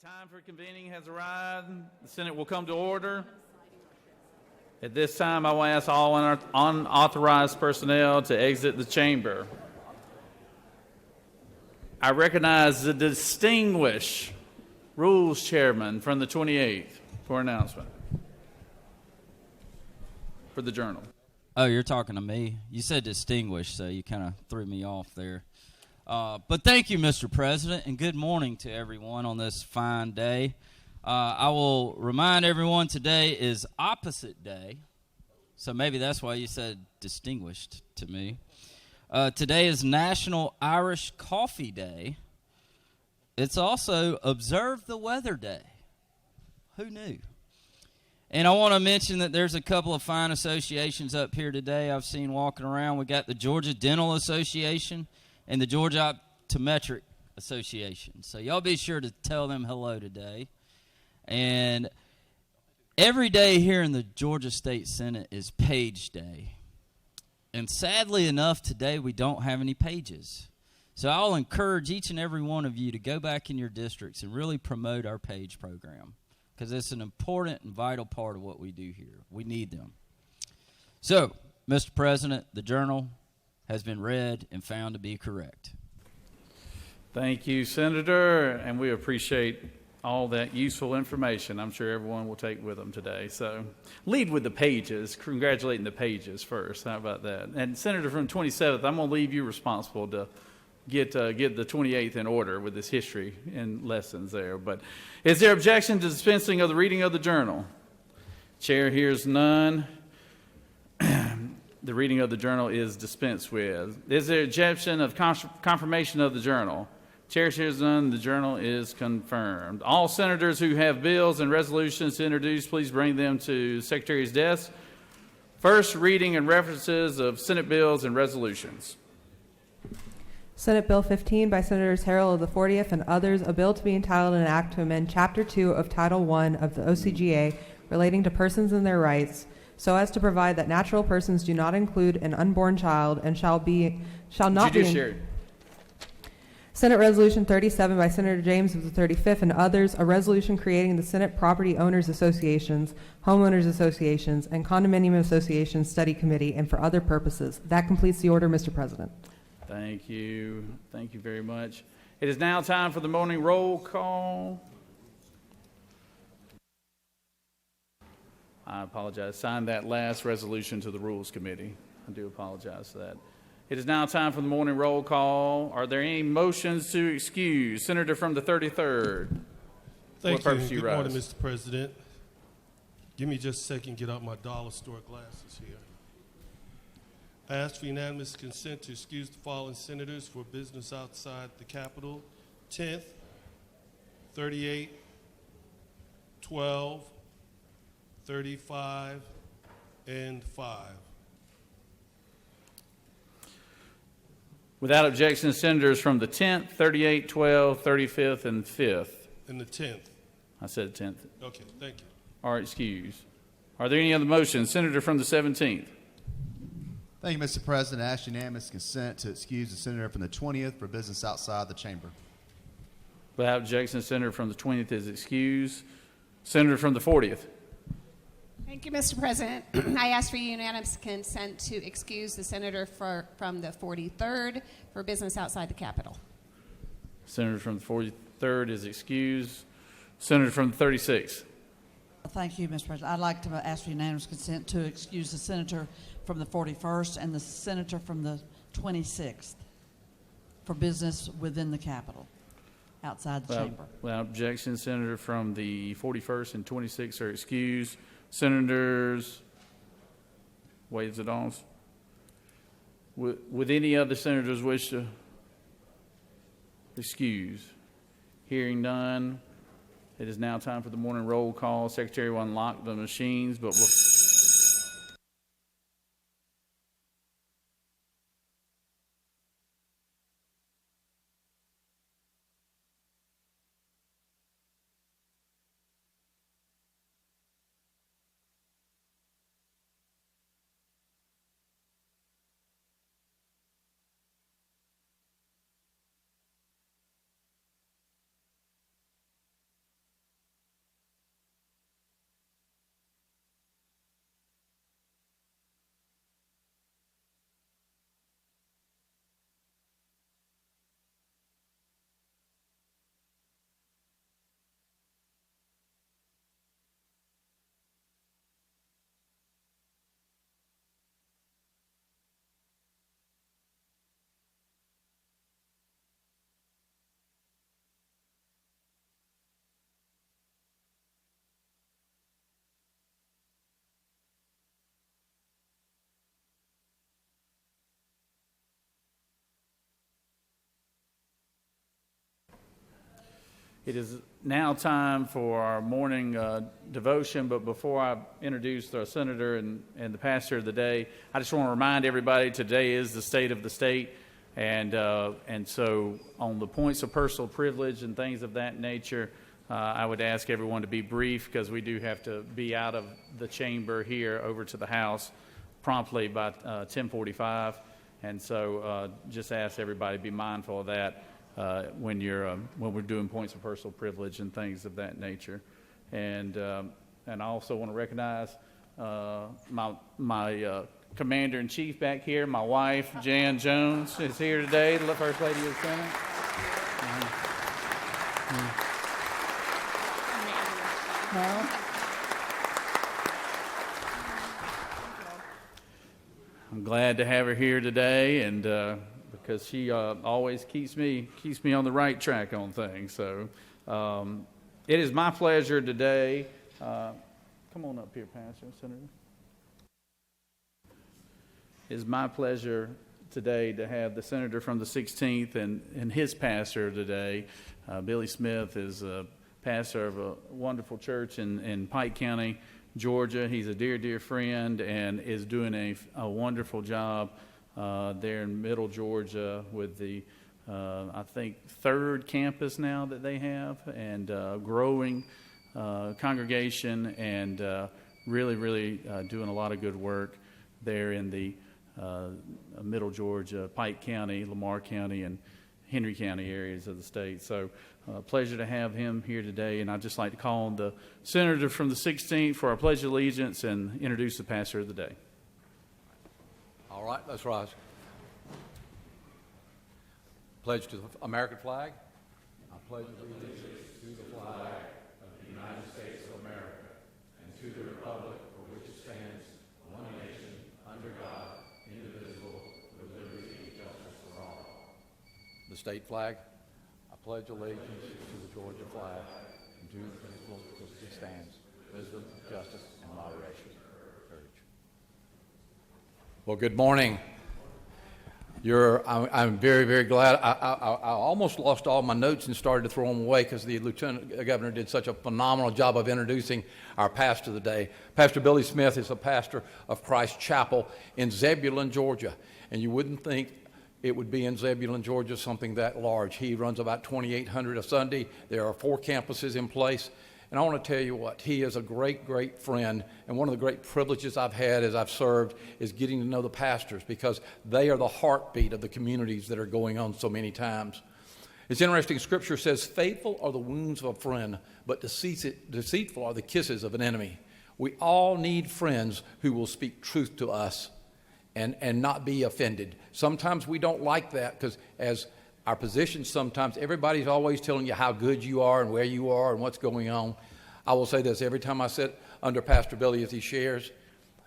time for convening has arrived. The Senate will come to order. At this time, I will ask all unauthorized personnel to exit the chamber. I recognize the distinguished Rules Chairman from the 28th for announcement for the Journal. Oh, you're talking to me. You said distinguished, so you kind of threw me off there. But thank you, Mr. President, and good morning to everyone on this fine day. I will remind everyone today is opposite day, so maybe that's why you said distinguished to me. Today is National Irish Coffee Day. It's also Observe the Weather Day. Who knew? And I want to mention that there's a couple of fine associations up here today I've seen walking around. We got the Georgia Dental Association and the Georgia Optometric Association. So y'all be sure to tell them hello today. And every day here in the Georgia State Senate is Page Day. And sadly enough, today we don't have any pages. So I'll encourage each and every one of you to go back in your districts and really promote our page program, because it's an important and vital part of what we do here. We need them. So, Mr. President, the Journal has been read and found to be correct. Thank you, Senator, and we appreciate all that useful information I'm sure everyone will take with them today. So lead with the pages, congratulating the pages first. How about that? And Senator from 27th, I'm going to leave you responsible to get the 28th in order with this history and lessons there. But is there objection to dispensing of the reading of the Journal? Chair hears none. The reading of the Journal is dispensed with. Is there objection of confirmation of the Journal? Chair hears none. The Journal is confirmed. All senators who have bills and resolutions to introduce, please bring them to the Secretary's desk. First reading and references of Senate bills and resolutions. Senate Bill 15 by Senators Harrell of the 40th and others, a bill to be entitled an act to amend Chapter 2 of Title I of the OCGA relating to persons and their rights, so as to provide that natural persons do not include an unborn child and shall not be. Senate Resolution 37 by Senator James of the 35th and others, a resolution creating the Senate Property Owners Associations, Homeowners Associations, and Condominium Associations Study Committee, and for other purposes. That completes the order, Mr. President. Thank you. Thank you very much. It is now time for the morning roll call. I apologize. Sign that last resolution to the Rules Committee. I do apologize for that. It is now time for the morning roll call. Are there any motions to excuse? Senator from the 33rd. Thank you. Good morning, Mr. President. Give me just a second to get out my dollar store glasses here. I ask for unanimous consent to excuse the following senators for business outside the Capitol: 10th, 38, 12, 35, and 5. Without objection, senators from the 10th, 38, 12, 35th, and 5th. And the 10th. I said 10th. Okay, thank you. Are excused. Are there any other motions? Senator from the 17th. Thank you, Mr. President. I ask unanimous consent to excuse the senator from the 20th for business outside the chamber. Without objection, the senator from the 20th is excused. Senator from the 40th. Thank you, Mr. President. I ask for unanimous consent to excuse the senator from the 43rd for business outside the Capitol. Senator from the 43rd is excused. Senator from the 36th. Thank you, Mr. President. I'd like to ask for unanimous consent to excuse the senator from the 41st and the senator from the 26th for business within the Capitol, outside the chamber. Without objection, senator from the 41st and 26th are excused. Senators, waves it on. Would any other senators wish to excuse? Hearing none, it is now time for the morning roll call. Secretary will unlock the machines, but we'll It is now time for our morning devotion, but before I introduce our senator and the pastor of the day, I just want to remind everybody today is the state of the state, and so on the points of personal privilege and things of that nature, I would ask everyone to be brief because we do have to be out of the chamber here over to the House promptly by 10:45, and so just ask everybody to be mindful of that. When we're doing points of personal privilege and things of that nature, and I also want to recognize my commander in chief back here. My wife Jan Jones is here today, the First Lady of the Senate. I'm glad to have her here today, and because she always keeps me on the right track on things. So it is my pleasure today. Come on up here, Pastor, Senator. It is my pleasure today to have the senator from the 16th and his pastor today. Billy Smith is a pastor of a wonderful church in Pike County, Georgia. He's a dear friend and is doing a wonderful job there in Middle Georgia with the, I think, third campus now that they have, and growing congregation, and really doing a lot of good work there in the Middle Georgia, Pike County, Lamar County, and Henry County areas of the state. So pleasure to have him here today, and I'd just like to call on the senator from the 16th for our Pledge of Allegiance and introduce the pastor of the day. All right, let's rise. Pledge to the American flag. I pledge allegiance to the flag of the United States of America and to the republic for which it stands, one nation, under God, indivisible, with liberty and justice for all. The state flag. I pledge allegiance to the Georgia flag and to the principle for which it stands, wisdom, justice, and moderation. Well, good morning. I'm very glad. I almost lost all my notes and started to throw them away because the Lieutenant Governor did such a phenomenal job of introducing our pastor of the day. Pastor Billy Smith is a pastor of Christ Chapel in Zebulon, Georgia. And you wouldn't think it would be in Zebulon, Georgia, something that large. He runs about 2,800 a Sunday. There are 4 campuses in place. And I want to tell you what, he is a great friend, and one of the great privileges I've had as I've served is getting to know the pastors, because they are the heartbeat of the communities that are going on so many times. It's interesting, Scripture says, faithful are the wounds of a friend, but deceitful are the kisses of an enemy. We all need friends who will speak truth to us and not be offended. Sometimes we don't like that, because as our positions, sometimes everybody's always telling you how good you are and where you are and what's going on. I will say this, every time I sit under Pastor Billy as he shares,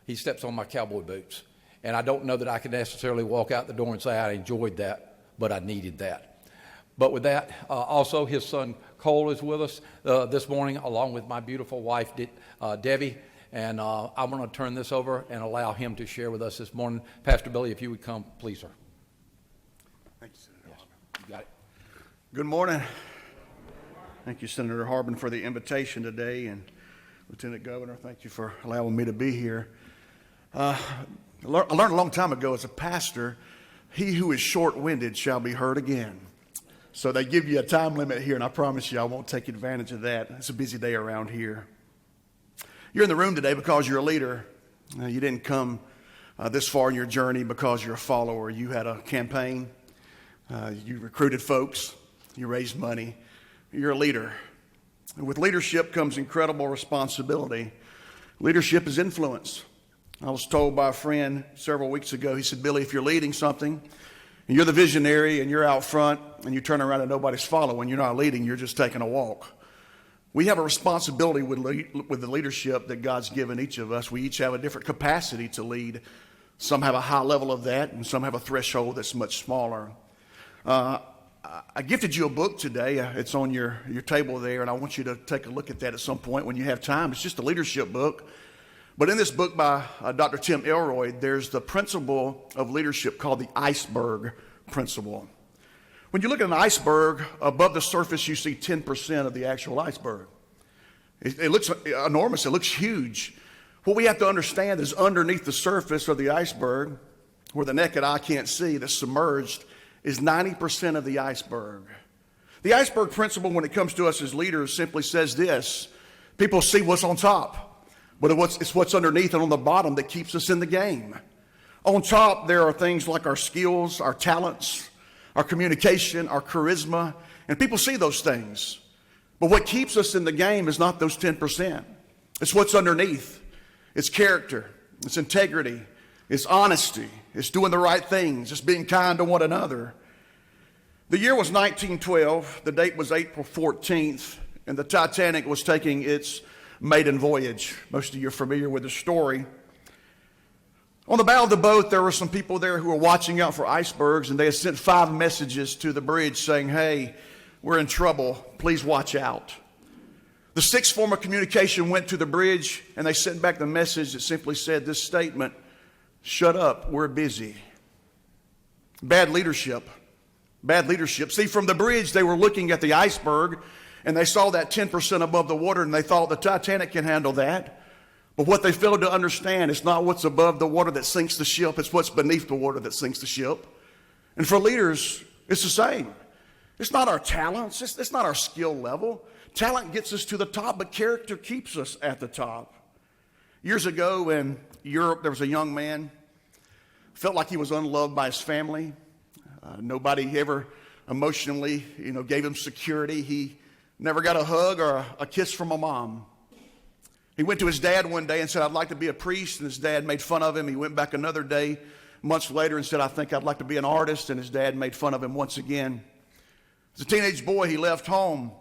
he steps on my cowboy boots. And I don't know that I can necessarily walk out the door and say I enjoyed that, but I needed that. But with that, also his son Cole is with us this morning, along with my beautiful wife, Debbie. And I'm going to turn this over and allow him to share with us this morning. Pastor Billy, if you would come, please, sir. Thank you, Senator. Yes, you got it. Good morning. Thank you, Senator Harbin, for the invitation today, and Lieutenant Governor, thank you for allowing me to be here. I learned a long time ago as a pastor, he who is short-winded shall be heard again. So they give you a time limit here, and I promise you I won't take advantage of that. It's a busy day around here. You're in the room today because you're a leader. You didn't come this far in your journey because you're a follower. You had a campaign. You recruited folks. You raised money. You're a leader. And with leadership comes incredible responsibility. Leadership is influence. I was told by a friend several weeks ago, he said, Billy, if you're leading something, and you're the visionary, and you're out front, and you turn around and nobody's following, you're not leading, you're just taking a walk. We have a responsibility with the leadership that God's given each of us. We each have a different capacity to lead. Some have a high level of that, and some have a threshold that's much smaller. I gifted you a book today. It's on your table there, and I want you to take a look at that at some point when you have time. It's just a leadership book. But in this book by Dr. Tim Elroy, there's the principle of leadership called the iceberg principle. When you look at an iceberg, above the surface you see 10% of the actual iceberg. It looks enormous, it looks huge. What we have to understand is underneath the surface of the iceberg, where the naked eye can't see, that's submerged, is 90% of the iceberg. The iceberg principle when it comes to us as leaders simply says this: people see what's on top, but it's what's underneath and on the bottom that keeps us in the game. On top, there are things like our skills, our talents, our communication, our charisma, and people see those things. But what keeps us in the game is not those 10%. It's what's underneath. It's character, it's integrity, it's honesty, it's doing the right things, it's being kind to one another. The year was 1912, the date was April 14th, and the Titanic was taking its maiden voyage. Most of you are familiar with the story. On the bow of the boat, there were some people there who were watching out for icebergs, and they had sent 5 messages to the bridge saying, "Hey, we're in trouble, please watch out." The 6th form of communication went to the bridge, and they sent back the message that simply said this statement: "Shut up, we're busy." Bad leadership. Bad leadership. See, from the bridge, they were looking at the iceberg, and they saw that 10% above the water, and they thought the Titanic can handle that. But what they failed to understand is not what's above the water that sinks the ship, it's what's beneath the water that sinks the ship. And for leaders, it's the same. It's not our talents, it's not our skill level. Talent gets us to the top, but character keeps us at the top. Years ago in Europe, there was a young man, felt like he was unloved by his family. Nobody ever emotionally, gave him security. He never got a hug or a kiss from a mom. He went to his dad one day and said, "I'd like to be a priest," and his dad made fun of him. He went back another day, months later, and said, "I think I'd like to be an artist," and his dad made fun of him once again. As a teenage boy, he left home.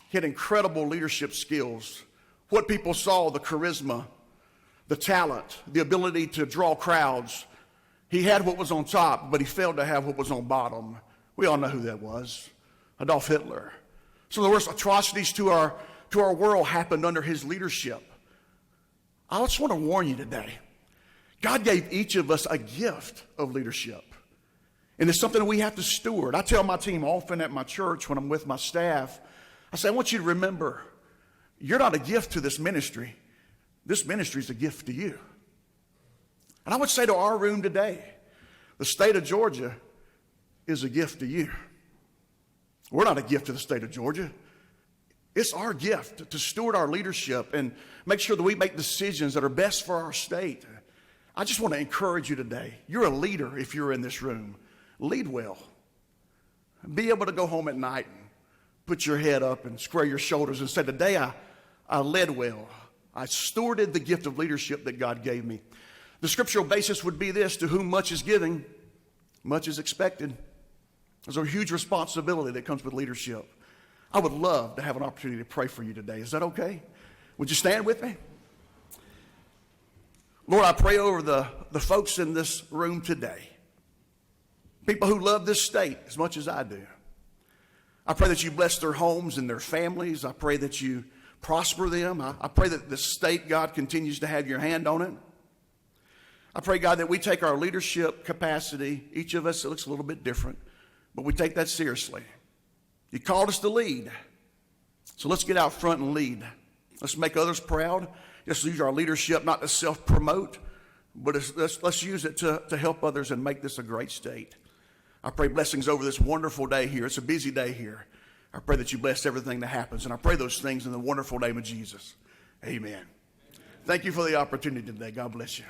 He had incredible leadership skills. What people saw, the charisma, the talent, the ability to draw crowds. He had what was on top, but he failed to have what was on bottom. We all know who that was: Adolf Hitler. Some of the worst atrocities to our world happened under his leadership. I just want to warn you today. God gave each of us a gift of leadership. And it's something that we have to steward. I tell my team often at my church when I'm with my staff, I say, I want you to remember, you're not a gift to this ministry. This ministry is a gift to you. And I would say to our room today, the state of Georgia is a gift to you. We're not a gift to the state of Georgia. It's our gift to steward our leadership and make sure that we make decisions that are best for our state. I just want to encourage you today. You're a leader if you're in this room. Lead well. Be able to go home at night and put your head up and square your shoulders and say, today I led well. I stewarded the gift of leadership that God gave me. The scriptural basis would be this: to whom much is given, much is expected. There's a huge responsibility that comes with leadership. I would love to have an opportunity to pray for you today. Is that okay? Would you stand with me? Lord, I pray over the folks in this room today. People who love this state as much as I do. I pray that you bless their homes and their families. I pray that you prosper them. I pray that this state, God, continues to have your hand on it. I pray, God, that we take our leadership capacity. Each of us, it looks a little bit different, but we take that seriously. You called us to lead. So let's get out front and lead. Let's make others proud. Let's use our leadership not to self-promote, but let's use it to help others and make this a great state. I pray blessings over this wonderful day here. It's a busy day here. I pray that you bless everything that happens, and I pray those things in the wonderful name of Jesus. Amen. Thank you for the opportunity today. God bless you.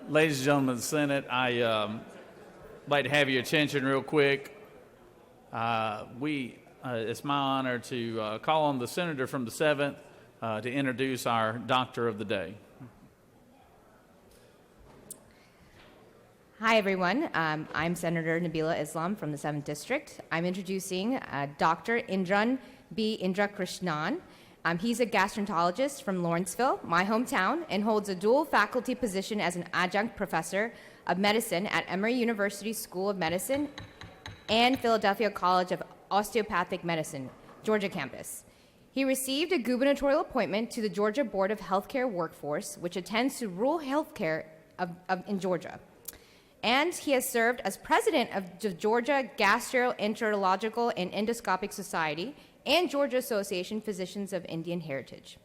Ladies and gentlemen of the Senate, like to have your attention real quick. It's my honor to call on the senator from the 7th to introduce our doctor of the day. Hi, everyone. I'm Senator Nabila Islam from the 7th District. I'm introducing Dr. Indran B. Indrakrishnan. He's a gastroenterologist from Lawrenceville, my hometown, and holds a dual faculty position as an adjunct professor of medicine at Emory University School of Medicine and Philadelphia College of Osteopathic Medicine, Georgia campus. He received a gubernatorial appointment to the Georgia Board of Healthcare Workforce, which attends to rural healthcare in Georgia. And he has served as president of the Georgia Gastroenterological and Endoscopic Society and Georgia Association Physicians of Indian Heritage.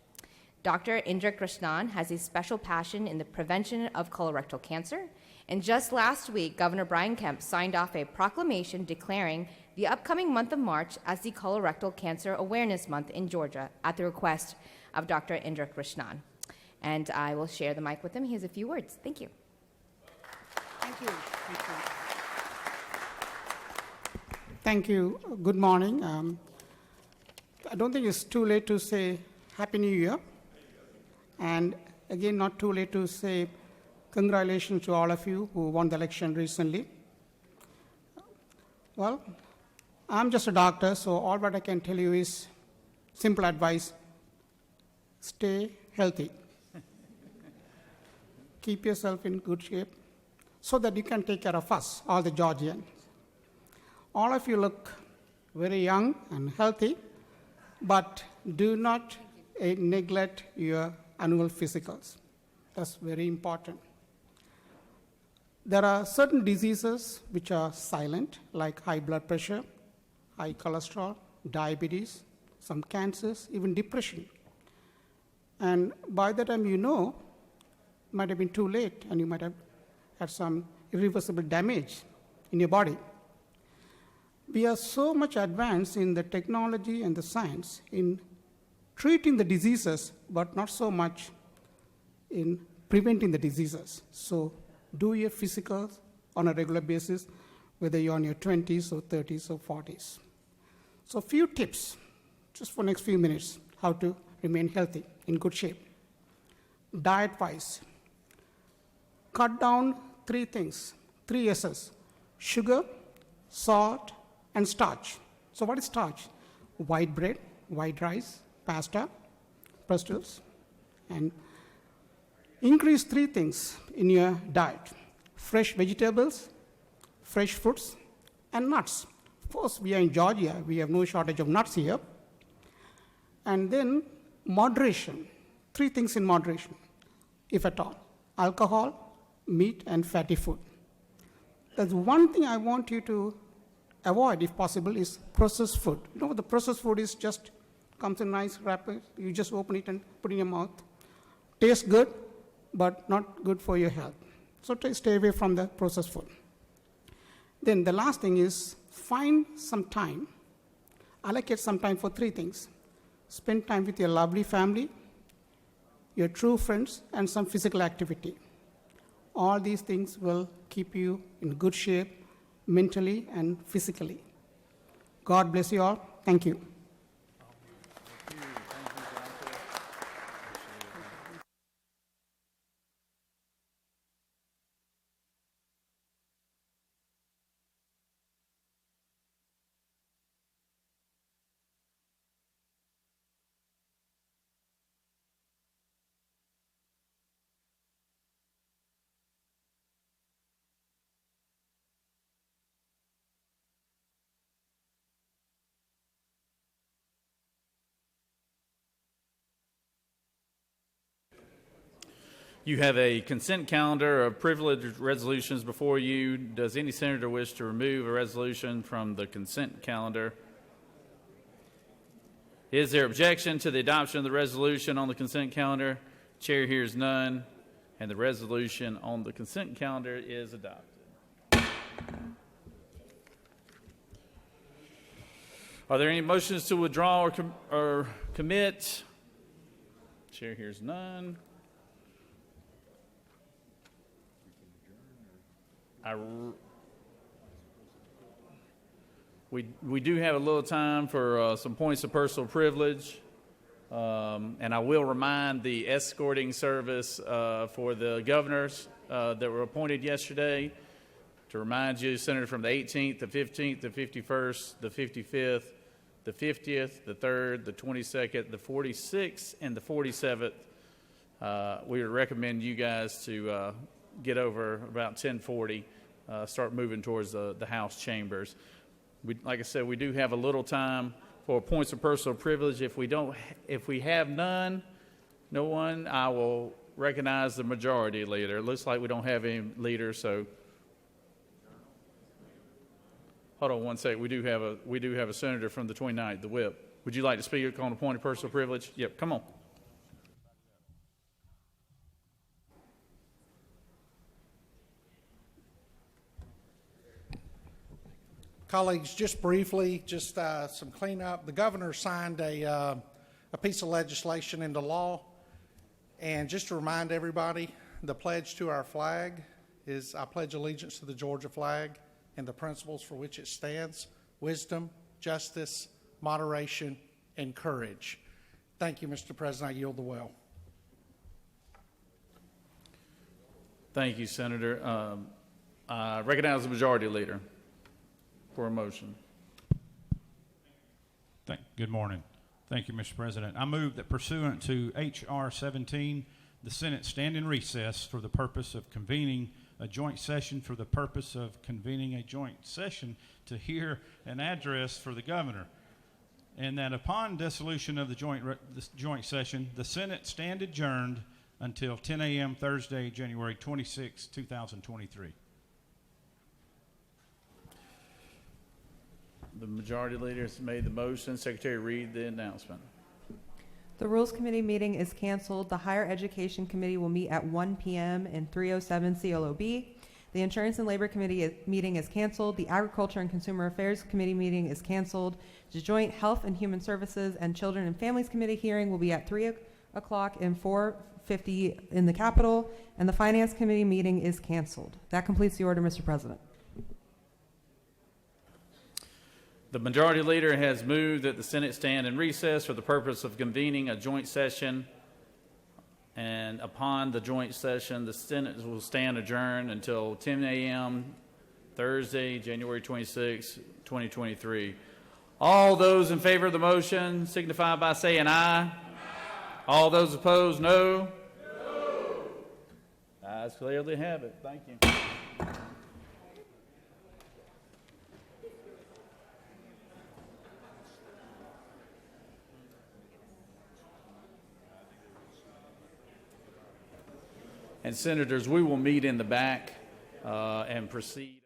Dr. Indra Krishnan has a special passion in the prevention of colorectal cancer, and just last week, Governor Brian Kemp signed off a proclamation declaring the upcoming month of March as the Colorectal Cancer Awareness Month in Georgia at the request of Dr. Indra Krishnan. And I will share the mic with him. He has a few words. Thank you. Thank you. Thank you. Good morning. I don't think it's too late to say Happy New Year. And again, not too late to say congratulations to all of you who won the election recently. Well, I'm just a doctor, so all what I can tell you is simple advice: stay healthy. Keep yourself in good shape so that you can take care of us, all the Georgians. All of you look very young and healthy, but do not neglect your annual physicals. That's very important. There are certain diseases which are silent, like high blood pressure, high cholesterol, diabetes, some cancers, even depression. And by the time you know, it might have been too late, and you might have had some irreversible damage in your body. We are so much advanced in the technology and the science in treating the diseases, but not so much in preventing the diseases. So do your physicals on a regular basis, whether you're in your 20s or 30s or 40s. So a few tips, just for next few minutes, how to remain healthy, in good shape. Diet-wise, cut down 3 things, 3 S's: sugar, salt, and starch. So what is starch? White bread, white rice, pasta, pastels, and increase 3 things in your diet: fresh vegetables, fresh fruits, and nuts. Of course, we are in Georgia, we have no shortage of nuts here. And then moderation, 3 things in moderation, if at all: alcohol, meat, and fatty food. There's one thing I want you to avoid, if possible, is processed food. You know, the processed food is just comes in nice wrapper. You just open it and put it in your mouth. Tastes good, but not good for your health. So stay away from the processed food. Then the last thing is find some time. Allocate some time for 3 things. Spend time with your lovely family, your true friends, and some physical activity. All these things will keep you in good shape, mentally and physically. God bless you all. Thank you. You have a consent calendar of privileged resolutions before you. Does any senator wish to remove a resolution from the consent calendar? Is there objection to the adoption of the resolution on the consent calendar? Chair hears none, and the resolution on the consent calendar is adopted. Are there any motions to withdraw or commit? Chair hears none. We do have a little time for some points of personal privilege. And I will remind the escorting service for the governors that were appointed yesterday to remind you, Senator, from the 18th, the 15th, the 51st, the 55th, the 50th, the 3rd, the 22nd, the 46th, and the 47th. We would recommend you guys to get over about 10:40, start moving towards the House chambers. Like I said, we do have a little time for points of personal privilege. If we have no one, I will recognize the majority leader. It looks like we don't have any leaders, so hold on one second. We do have a senator from the 29th, the whip. Would you like to speak on a point of personal privilege? Yep, come on. Colleagues, just briefly, some cleanup. The governor signed a piece of legislation into law. And just to remind everybody, the pledge to our flag is, I pledge allegiance to the Georgia flag and the principles for which it stands: wisdom, justice, moderation, and courage. Thank you, Mr. President. I yield the well. Thank you, Senator. I recognize the majority leader for a motion. Good morning. Thank you, Mr. President. I move that pursuant to H.R. 17, the Senate stand in recess for the purpose of convening a joint session to hear an address for the governor, and that upon dissolution of the joint session, the Senate stand adjourned until 10 a.m. Thursday, January 26, 2023. The majority leader has made the motion. Secretary, read the announcement. The Rules Committee meeting is canceled. The Higher Education Committee will meet at 1 p.m. in 307 CLOB. The Insurance and Labor Committee meeting is canceled. The Agriculture and Consumer Affairs Committee meeting is canceled. The Joint Health and Human Services and Children and Families Committee hearing will be at 3 o'clock and 4:50 in the Capitol. And the Finance Committee meeting is canceled. That completes the order, Mr. President. The majority leader has moved that the Senate stand in recess for the purpose of convening a joint session. And upon the joint session, the Senate will stand adjourned until 10 a.m. Thursday, January 26, 2023. All those in favor of the motion signify by saying aye. Aye. All those opposed, no. No. Ayes clearly have it. Thank you. And Senators, we will meet in the back and proceed.